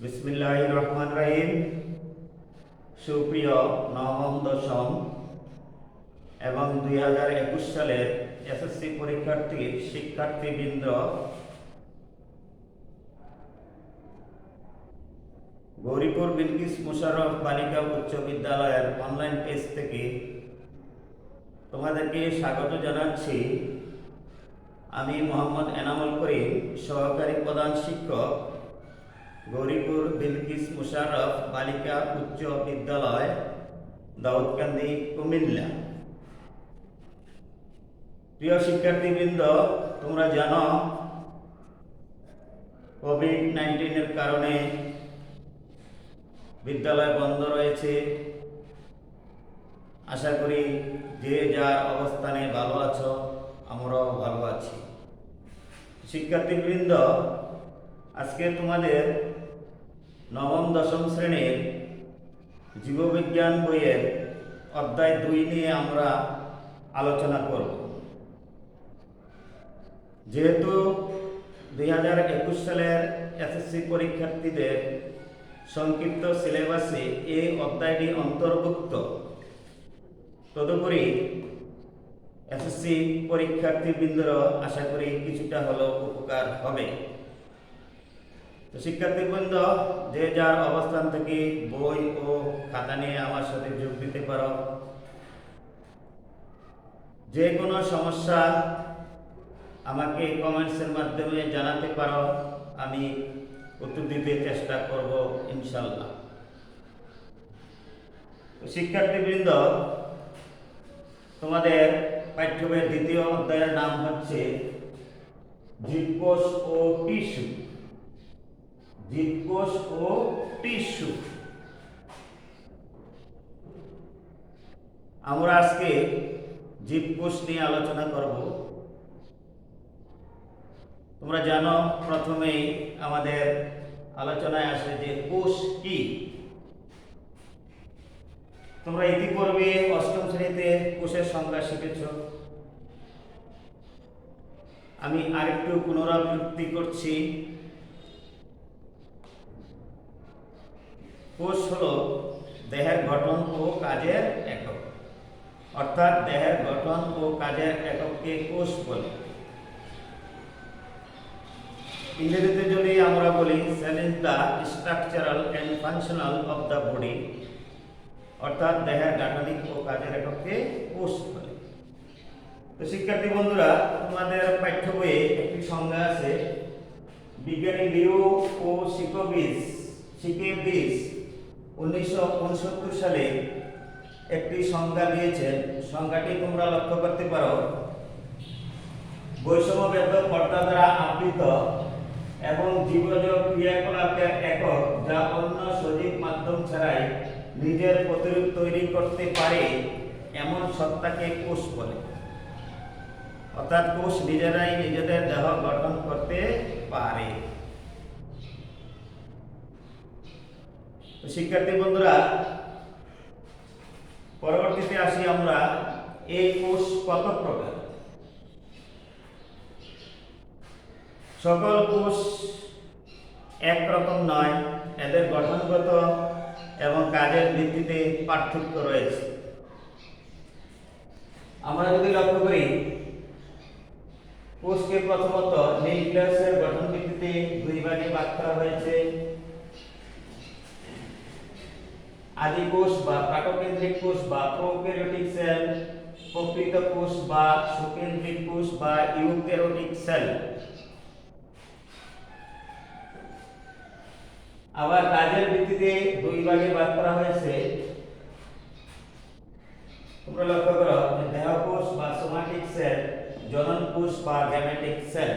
বিসমিল্লাহির রহমানির রহিম। সুপ্রিয় নবম দশম এবং 2021 সালের এসএসসি শিক্ষার্থীবৃন্দ, গৌরীপুর বিলকিস মোশাররফ বালিকা উচ্চ বিদ্যালয়ের অনলাইন পেজ থেকে তোমাদেরকে স্বাগত জানাচ্ছি। আমি মোহাম্মদ এনামুল করিম, সহকারী প্রধান শিক্ষক, গৌরীপুর বিলকিস মোশাররফ বালিকা উচ্চ বিদ্যালয়, দাউদকান্দি, কুমিল্লা। প্রিয় শিক্ষার্থীবৃন্দ, তোমরা জানো কোভিড-19 কারণে বিদ্যালয় বন্ধ রয়েছে। আশা করি যে যার অবস্থানে ভালো আছো, আমরাও ভালো আছি। শিক্ষার্থীবৃন্দ, আজকে তোমাদের নবম দশম শ্রেণীর জীববিজ্ঞান বইয়ের অধ্যায় 2 নিয়ে আমরা আলোচনা করব। যেহেতু 2021 সালের এসএসসি পরীক্ষার্থীদের সংক্ষিপ্ত সিলেবাসে এই অধ্যায়টি অন্তর্ভুক্ত, তদুপরি এসএসসি পরীক্ষার্থীবৃন্দরও আশা করি কিছুটা হলেও উপকার হবে। তো শিক্ষার্থীবৃন্দ, যে যার অবস্থান থেকে বই ও খাতা নিয়ে আমার সাথে যোগ দিতে পারো। যে কোনো সমস্যা আমাকে কমেন্টসের মাধ্যমে জানাতে পারো, আমি উত্তর দিতে চেষ্টা করব ইনশাল্লাহ। শিক্ষার্থীবৃন্দ, তোমাদের পাঠ্য বইয়ের দ্বিতীয় অধ্যায়ের নাম হচ্ছে জীবকোষ ও টিস্যু। জীবকোষ ও টিস্যু। আমরা আজকে জীবকোষ নিয়ে আলোচনা করব। তোমরা জানো, প্রথমেই আমাদের আলোচনায় আসে যে কোষ কি। তোমরা ইতিপূর্বে অষ্টম শ্রেণীতে কোষের সংজ্ঞা শিখেছ। আমি আরেকটু পুনরাবৃত্তি করছি। কোষ হলো দেহের গঠন ও কাজের একক, অর্থাৎ দেহের গঠন ও কাজের একককে কোষ বলে। ইংরেজিতে যদি আমরা বলি cell is the structural and functional of the body, অর্থাৎ দেহের গাঠনিক ও কাজের একককে কোষ বলে। তো শিক্ষার্থী বন্ধুরা, তোমাদের পাঠ্য বইয়ে একটি সংজ্ঞা আছে। বিজ্ঞানী লিও ও শিকোভিচ 1969 সালে একটি সংজ্ঞা দিয়েছেন। সংজ্ঞাটি তোমরা লক্ষ্য করতে পারো। বৈষম্যবেদ্ধ পর্দা দ্বারা আবৃত এবং জীবজ ক্রিয়াকলাপের একক যা অন্য সজীব মাধ্যম ছাড়াই নিজের প্রতিরূপ তৈরি করতে পারে এমন সত্তাকে কোষ বলে। অর্থাৎ কোষ নিজেরাই নিজেদের দেহ গঠন করতে পারে। শিক্ষার্থী বন্ধুরা, পরবর্তীতে আসি আমরা এই কোষ কত প্রকার। সকল কোষ একরকম নয়, এদের গঠনগত এবং কাজের ভিত্তিতে পার্থক্য রয়েছে। আমরা যদি লক্ষ্য করি, কোষকে প্রথমত নিউক্লিয়াসের গঠন ভিত্তিতে 2 ভাগে ভাগ করা হয়েছে। আদি কোষ বা প্রাককেন্দ্রিক কোষ বা প্রোক্যারিওটিক সেল, প্রকৃত কোষ বা সুকেন্দ্রিক কোষ বা ইউক্যারিওটিক সেল। আবার কাজের ভিত্তিতে 2 ভাগে ভাগ করা হয়েছে। তোমরা লক্ষ্য করো যে দেহকোষ বা সোমাটিক সেল, জনন কোষ বা গ্যামেটিক সেল।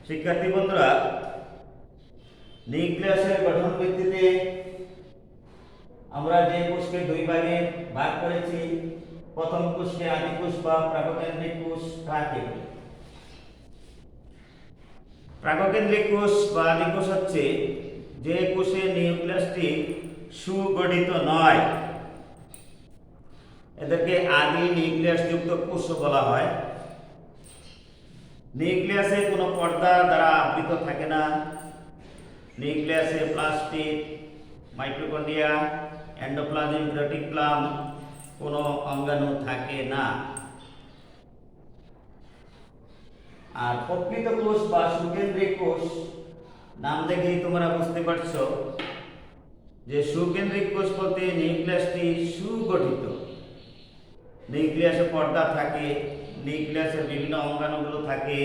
শিক্ষার্থী বন্ধুরা, নিউক্লিয়াসের গঠন ভিত্তিতে আমরা যে কোষকে 2 ভাগে ভাগ করেছি, প্রথম কোষকে আদি কোষ বা প্রাককেন্দ্রিক কোষ কাকে বলে? প্রাককেন্দ্রিক কোষ বা আদি কোষ হচ্ছে যে কোষে নিউক্লিয়াসটি সুগঠিত নয়, এদেরকে আদি নিউক্লিয়াস যুক্ত কোষ বলা হয়। নিউক্লিয়াসে কোনো পর্দা দ্বারা আবৃত থাকে না। নিউক্লিয়াসে প্লাস্টিড, মাইটোকন্ড্রিয়া, এন্ডোপ্লাজমিক রেটিকুলাম কোনো অঙ্গাণু থাকে না। আর প্রকৃত কোষ বা সুকেন্দ্রিক কোষ নাম দেখেই তোমরা বুঝতে পারছো যে সুকেন্দ্রিক কোষ বলতে নিউক্লিয়াসটি সুগঠিত। নিউক্লিয়াসে পর্দা থাকে, নিউক্লিয়াসের বিভিন্ন অঙ্গাণুগুলো থাকে।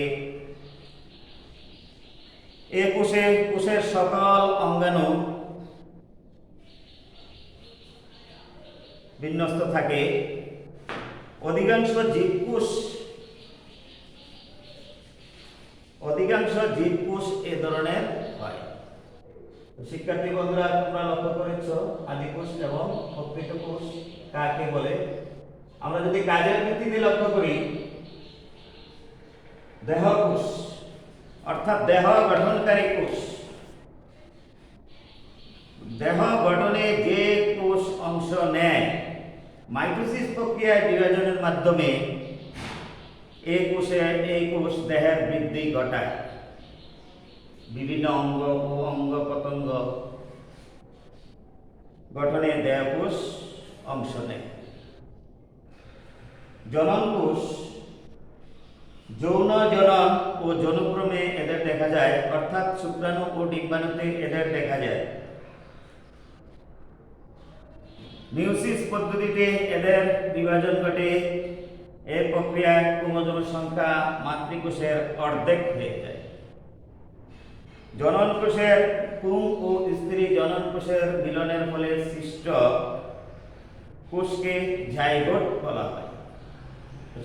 কোষের সকল অঙ্গাণু বিন্যস্ত থাকে। অধিকাংশ জীবকোষ এ ধরনের হয়। শিক্ষার্থী বন্ধুরা, তোমরা লক্ষ্য করেছ আদিকোষ এবং প্রকৃত কোষ কাকে বলে। আমরা যদি কাজের ভিত্তিতে লক্ষ্য করি, দেহকোষ অর্থাৎ দেহ গঠনকারী কোষ, দেহ গঠনে যে কোষ অংশ নেয় মাইটোসিস প্রক্রিয়ায় বিভাজনের মাধ্যমে এই কোষ দেহের বৃদ্ধি ঘটায়। বিভিন্ন অঙ্গ ও অঙ্গ প্রত্যঙ্গ গঠনে দেহকোষ অংশ নেয়। জনন কোষ যৌন জনন ও যৌনক্রমে এদের দেখা যায়, অর্থাৎ শুক্রাণু ও ডিম্বাণুতে এদের দেখা যায়। মিউসিস পদ্ধতিতে এদের বিভাজন ঘটে। এই প্রক্রিয়ায় ক্রোমোজোম সংখ্যা মাতৃকোষের অর্ধেক হয়ে যায়। জনন কোষের পুং ও স্ত্রী জনন কোষের মিলনের ফলে সৃষ্ট কোষকে জাইগোট বলা হয়।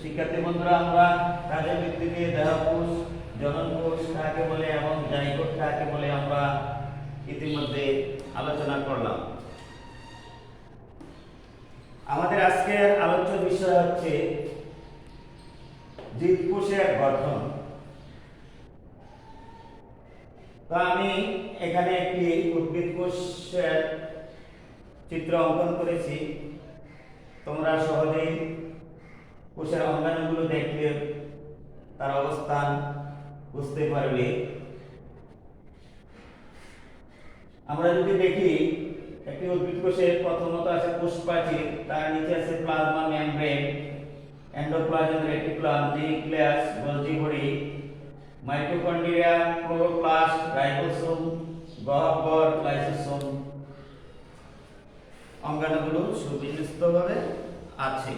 শিক্ষার্থী বন্ধুরা, আমরা কাজের ভিত্তিতে দেহকোষ, জনন কোষ কাকে বলে এবং জাইগোট কাকে বলে আমরা ইতিমধ্যে আলোচনা করলাম। আমাদের আজকের আলোচ্য বিষয় হচ্ছে জীবকোষের গঠন। তো আমি এখানে একটি উদ্ভিদ কোষের চিত্র অঙ্কন করেছি। তোমরা সহজেই কোষের অঙ্গাণুগুলো দেখলে তার অবস্থান বুঝতে পারবে। আমরা যদি দেখি, একটি উদ্ভিদ কোষে প্রথমত আছে কোষ প্রাচীর, তার নিচে আছে plasma membrane, endoplasmic reticulum, nucleus, Golgi body, mitochondria, chloroplast, ribosome, গহ্বর, লাইসোসোম। অঙ্গাণুগুলো সুবিন্যস্তভাবে আছে।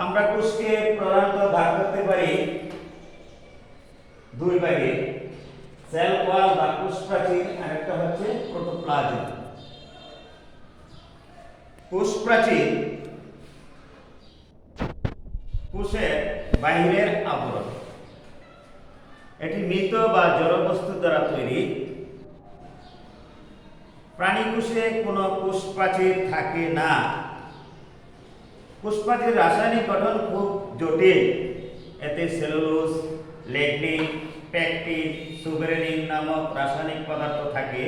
আমরা কোষকে প্রধানত ভাগ করতে পারি দুই ভাগে, সেল ওয়াল বা কোষ প্রাচীর, আর একটা হচ্ছে প্রোটোপ্লাজম। কোষ প্রাচীর কোষের বাহিরের আবরণ। এটি মৃত বা জড় বস্তু দ্বারা তৈরি। প্রাণী কোষে কোনো কোষ প্রাচীর থাকে না। কোষ প্রাচীর রাসায়নিক গঠন খুব জটিল। এতে সেলুলোজ, লেগনিন, পেকটিন, সুবেরেনিন নামক রাসায়নিক পদার্থ থাকে।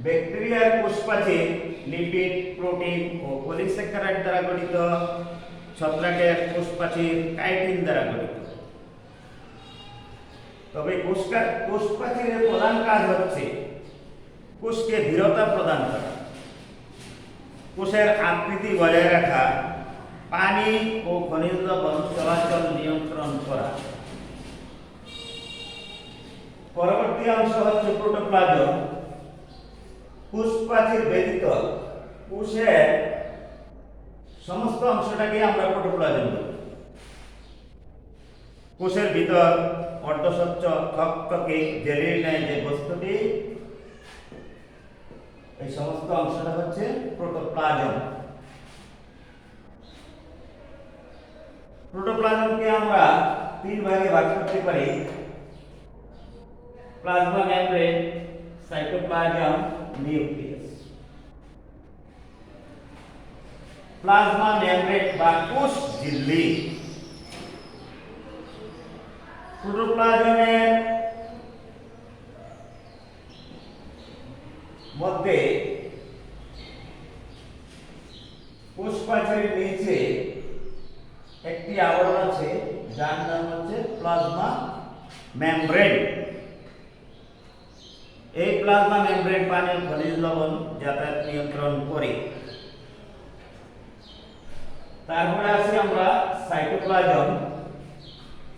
ব্যাকটেরিয়ার কোষ প্রাচীর লিপিড, প্রোটিন ও পলিস্যাকারাইড দ্বারা গঠিত। ছত্রাকের কোষ প্রাচীর কাইটিন দ্বারা গঠিত। তবে কোষ প্রাচীরের প্রধান কাজ হচ্ছে কোষকে দৃঢ়তা প্রদান করা, কোষের আকৃতি বজায় রাখা, পানি ও খনিজ লবণ চলাচল নিয়ন্ত্রণ করা। পরবর্তী অংশ হচ্ছে প্রোটোপ্লাজম। কোষ প্রাচীর ব্যতীত কোষের সমস্ত অংশটাকে আমরা প্রোটোপ্লাজম বলি। কোষের ভিতর অর্ধস্বচ্ছ থকথকে জেলির ন্যায় যে বস্তুটি, এই সমস্ত অংশটা হচ্ছে প্রোটোপ্লাজম। প্রোটোপ্লাজমকে আমরা তিন ভাগে ভাগ করতে পারি: plasma membrane, cytoplasm, nucleus. Plasma membrane বা কোষ ঝিল্লি। প্রোটোপ্লাজমের মধ্যে কোষ প্রাচীরের নিচে একটি আবরণ আছে, আছে যার নাম হচ্ছে প্লাজমা মেমব্রেন। এই প্লাজমা মেমব্রেন পানির খনিজ লবণ যাতায়াত নিয়ন্ত্রণ করে। তারপরে আসি আমরা সাইটোপ্লাজম।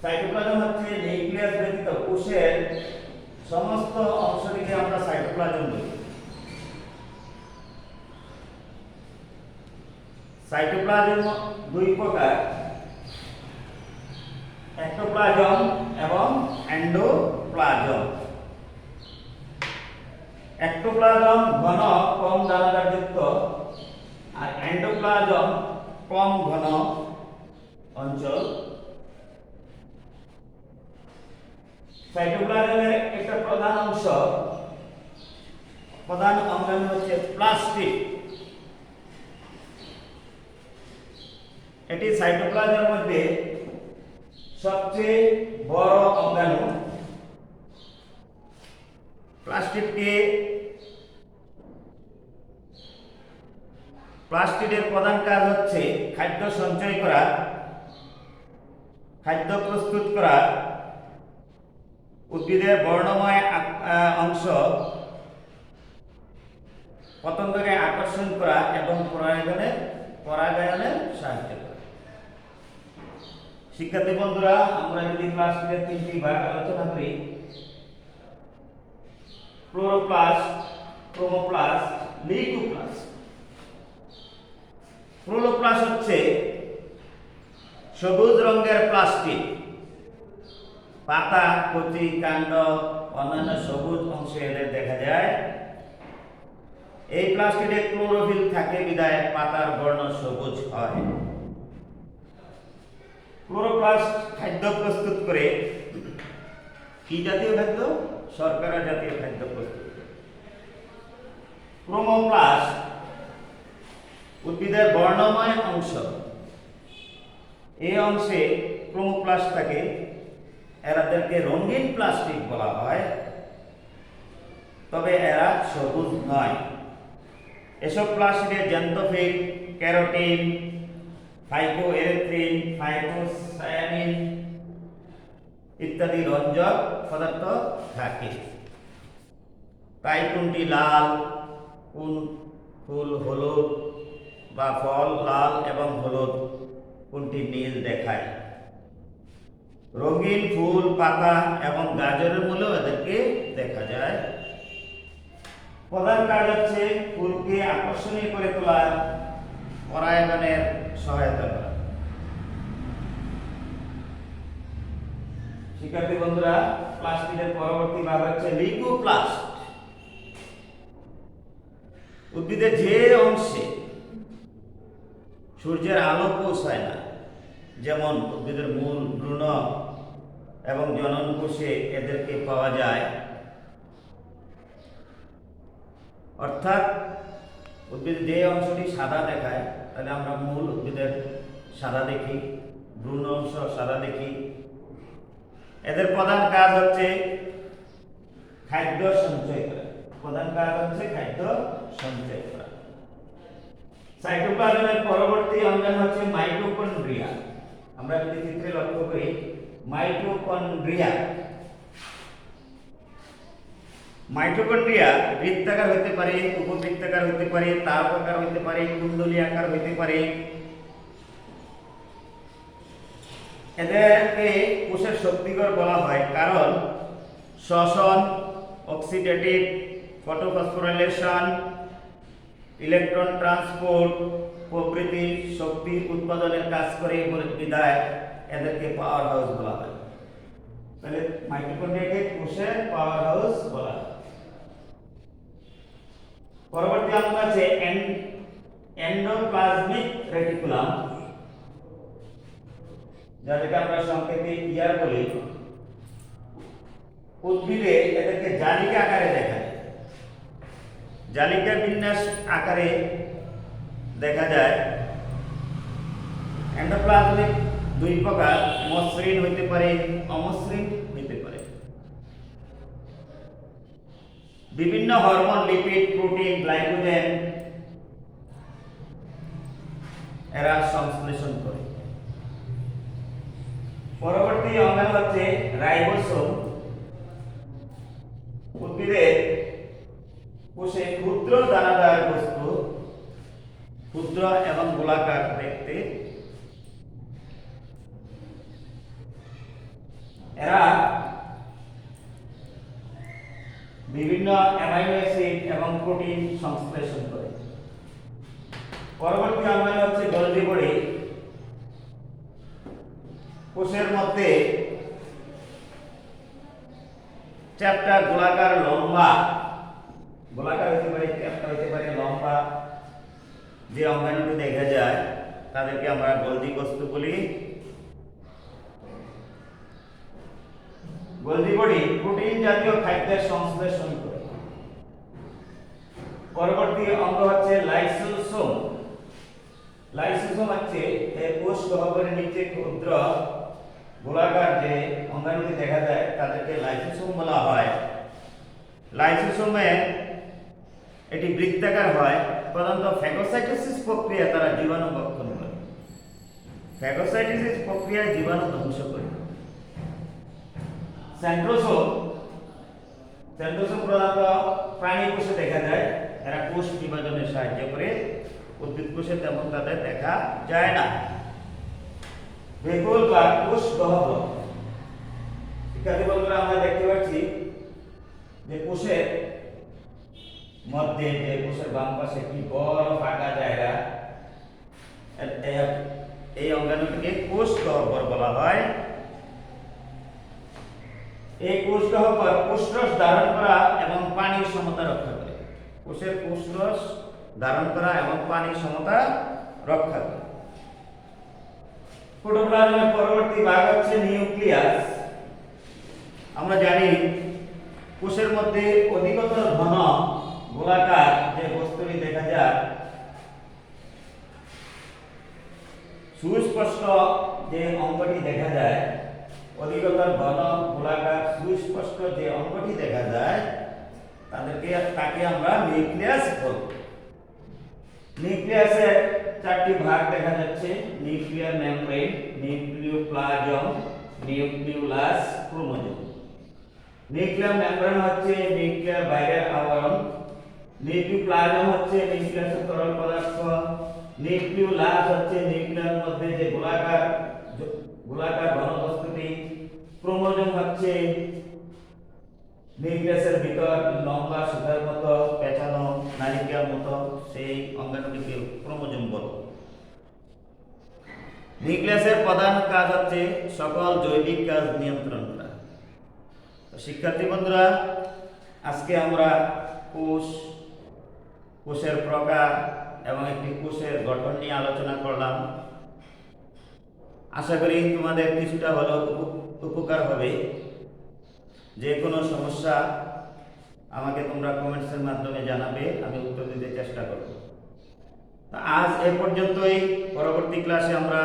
সাইটোপ্লাজম হচ্ছে নিউক্লিয়াস ব্যতীত কোষের সমস্ত অংশটিকে আমরা সাইটোপ্লাজম বলি। সাইটোপ্লাজম দুই প্রকার, এক্টোপ্লাজম এবং এন্ডোপ্লাজম। এক্টোপ্লাজম ঘন কম দানাদার যুক্ত, আর এন্ডোপ্লাজম কম ঘন অঞ্চল। সাইটোপ্লাজমের একটা প্রধান অঙ্গাণু হচ্ছে প্লাস্টিড। এটি সাইটোপ্লাজমের মধ্যে সবচেয়ে বড় অঙ্গাণু। প্লাস্টিডের প্রধান কাজ হচ্ছে খাদ্য সঞ্চয় করা, খাদ্য প্রস্তুত করা, উদ্ভিদের বর্ণময় অংশ পতঙ্গকে আকর্ষণ করা এবং পরাগায়নে সাহায্য করা। শিক্ষার্থী বন্ধুরা, আমরা যদি প্লাস্টিকের তিনটি ভাগ আলোচনা করি, ক্লোরোপ্লাস্ট, ক্রোমোপ্লাস্ট, লিউকোপ্লাস্ট। ক্লোরোপ্লাস্ট হচ্ছে সবুজ রঙের প্লাস্টিক, পাতা, কচি, কাণ্ড, অন্যান্য সবুজ অংশে এদের দেখা যায়। এই প্লাস্টিকে ক্লোরোফিল থাকে বিধায় পাতার বর্ণ সবুজ হয়। ক্লোরোপ্লাস্ট খাদ্য প্রস্তুত করে। কি জাতীয় খাদ্য? শর্করা জাতীয় খাদ্য প্রস্তুত করে। ক্রোমোপ্লাস্ট উদ্ভিদের বর্ণময় অংশ। এই অংশে ক্রোমোপ্লাস্ট থাকে, এরাদেরকে রঙিন প্লাস্টিক বলা হয়, তবে এরা সবুজ নয়। এসব প্লাস্টিকে জ্যান্থোফিল, ক্যারোটিন, ফাইটোএরিথ্রিন, ফাইটোসায়ানিন ইত্যাদি রঞ্জক পদার্থ থাকে। তাই কোনটি লাল, কোন ফুল হলুদ বা ফল লাল এবং হলুদ, কোনটি নীল দেখায়। রঙিন ফুল, পাতা এবং গাজরের মূলেও এদেরকে দেখা যায়। প্রধান কাজ হচ্ছে ফুলকে আকর্ষণীয় করে তোলা, পরাগায়নের সহায়তা করা। শিক্ষার্থী বন্ধুরা, প্লাস্টিকের পরবর্তী ভাগ হচ্ছে লিউকোপ্লাস্ট। উদ্ভিদের যে অংশে সূর্যের আলো পৌঁছায় না, যেমন উদ্ভিদের মূল, ভ্রূণ এবং জনন কোষে এদেরকে পাওয়া যায়। অর্থাৎ উদ্ভিদের যে অংশটি সাদা দেখায়, তাহলে আমরা মূল উদ্ভিদের সাদা দেখি, ভ্রূণ অংশ সাদা দেখি। এদের প্রধান কাজ হচ্ছে খাদ্য সঞ্চয় করা। সাইটোপ্লাজমের পরবর্তী অঙ্গাণু হচ্ছে মাইটোকন্ড্রিয়া। আমরা যদি চিত্রে লক্ষ্য করি, মাইটোকন্ড্রিয়া বৃত্তাকার হতে পারে, উপবৃত্তাকার হতে পারে, তারকাকার হতে পারে, কুণ্ডলী আকার হতে পারে। এদেরকে কোষের শক্তিঘর বলা হয়, কারণ শ্বসন, অক্সিডেটিভ, ফটোফসফোরাইলেশন, ইলেকট্রন ট্রান্সপোর্ট প্রভৃতি শক্তি উৎপাদনের কাজ করে বিধায় এদেরকে পাওয়ার হাউস বলা হয়। তাহলে মাইটোকন্ড্রিয়াকে কোষের পাওয়ার হাউস বলা হয়। পরবর্তী অঙ্গ আছে এন্ডোপ্লাজমিক রেটিকুলাম, যাদেরকে আমরা সংক্ষেপে ইয়ার বলি। উদ্ভিদে এদেরকে জালিকা আকারে দেখা যায়, জালিকা বিন্যাস আকারে দেখা যায়। এন্ডোপ্লাজমিক দুই প্রকার, মসৃণ হইতে পারে, অমসৃণ হইতে পারে। বিভিন্ন হরমোন, লিপিড, প্রোটিন, গ্লাইকোজেন এরা সংশ্লেষণ করে। পরবর্তী অঙ্গাণু হচ্ছে রাইবোসোম। উদ্ভিদের কোষে ক্ষুদ্র দানাদার বস্তু, ক্ষুদ্র এবং গোলাকার দেখতে। এরা বিভিন্ন অ্যামাইনো অ্যাসিড এবং প্রোটিন সংশ্লেষণ করে। পরবর্তী অঙ্গাণু হচ্ছে গোলজি বডি। কোষের মধ্যে চ্যাপ্টা গোলাকার লম্বা, গোলাকার হতে পারে, চ্যাপ্টা হতে পারে, লম্বা যে অঙ্গাণুটি দেখা যায় তাদেরকে আমরা গোলজি বস্তু বলি। গোলজি বডি প্রোটিন জাতীয় খাদ্যের সংশ্লেষণ করে। পরবর্তী অঙ্গ হচ্ছে লাইসোসোম। লাইসোসোম হচ্ছে এই কোষ গহ্বরের নিচে ক্ষুদ্র গোলাকার যে অঙ্গাণুটি দেখা যায় তাদেরকে লাইসোসোম বলা হয়। লাইসোসোমে এটি বৃত্তাকার হয়। প্রধানত ফ্যাগোসাইটোসিস প্রক্রিয়া তারা জীবাণু ভক্ষণ করে। ফ্যাগোসাইটোসিস প্রক্রিয়ায় জীবাণু ধ্বংস করে। সেন্ট্রোসোম, সেন্ট্রোসোম প্রধানত প্রাণী কোষে দেখা যায়। এরা কোষ বিভাজনে সাহায্য করে। উদ্ভিদ কোষে তেমন তাদের দেখা যায় না। ভেকুল বা কোষ গহ্বর। শিক্ষার্থী বন্ধুরা, আমরা দেখতে পাচ্ছি যে কোষের মধ্যে, যে কোষের বাম পাশে একটি বড় ফাঁকা জায়গা, এই অঙ্গাণুটিকে কোষ গহ্বর বলা হয়। এই কোষ গহ্বর কোষরস ধারণ করা এবং পানির সমতা রক্ষা করে। কোষের কোষরস ধারণ করা এবং পানির সমতা রক্ষা করে। প্রোটোপ্লাজমের পরবর্তী ভাগ হচ্ছে নিউক্লিয়াস। আমরা জানি কোষের মধ্যে অধিকতর ঘন গোলাকার যে বস্তুটি দেখা যায়, সুস্পষ্ট যে অঙ্গটি দেখা যায়, অধিকতর ঘন গোলাকার সুস্পষ্ট যে অঙ্গটি দেখা যায় তাকে আমরা নিউক্লিয়াস বলি। নিউক্লিয়াসের চারটি ভাগ দেখা যাচ্ছে: nuclear membrane, nucleoplasm, nucleolus, chromosome. Nuclear membrane হচ্ছে নিউক্লিয়ার বাইরের আবরণ, নিউক্লিওপ্লাজম হচ্ছে নিউক্লিয়াসের তরল পদার্থ, নিউক্লিওলাস হচ্ছে নিউক্লিয়ার মধ্যে যে গোলাকার ঘনবস্তুটি, ক্রোমোজোম হচ্ছে নিউক্লিয়াসের ভিতর লম্বা সুতার মতো পেঁচানো নালিকার মতো সেই অঙ্গাণুটিকে ক্রোমোজোম বলে। নিউক্লিয়াসের প্রধান কাজ হচ্ছে সকল জৈবিক কাজ নিয়ন্ত্রণ করা। শিক্ষার্থী বন্ধুরা, আজকে আমরা কোষের প্রকার এবং একটি কোষের গঠন নিয়ে আলোচনা করলাম। আশা করি তোমাদের কিছুটা হলেও উপকার হবে। যে কোনো সমস্যা আমাকে তোমরা কমেন্টসের মাধ্যমে জানাবে, আমি উত্তর দিতে চেষ্টা করব। আজ এ পর্যন্তই। পরবর্তী ক্লাসে আমরা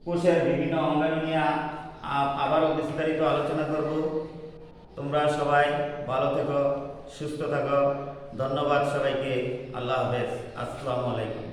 কোষের বিভিন্ন অঙ্গাণু নিয়ে আবারও বিস্তারিত আলোচনা করব। তোমরা সবাই ভালো থেকো, সুস্থ থাকো। ধন্যবাদ সবাইকে। আল্লাহ হাফেজ। আসসালামু আলাইকুম।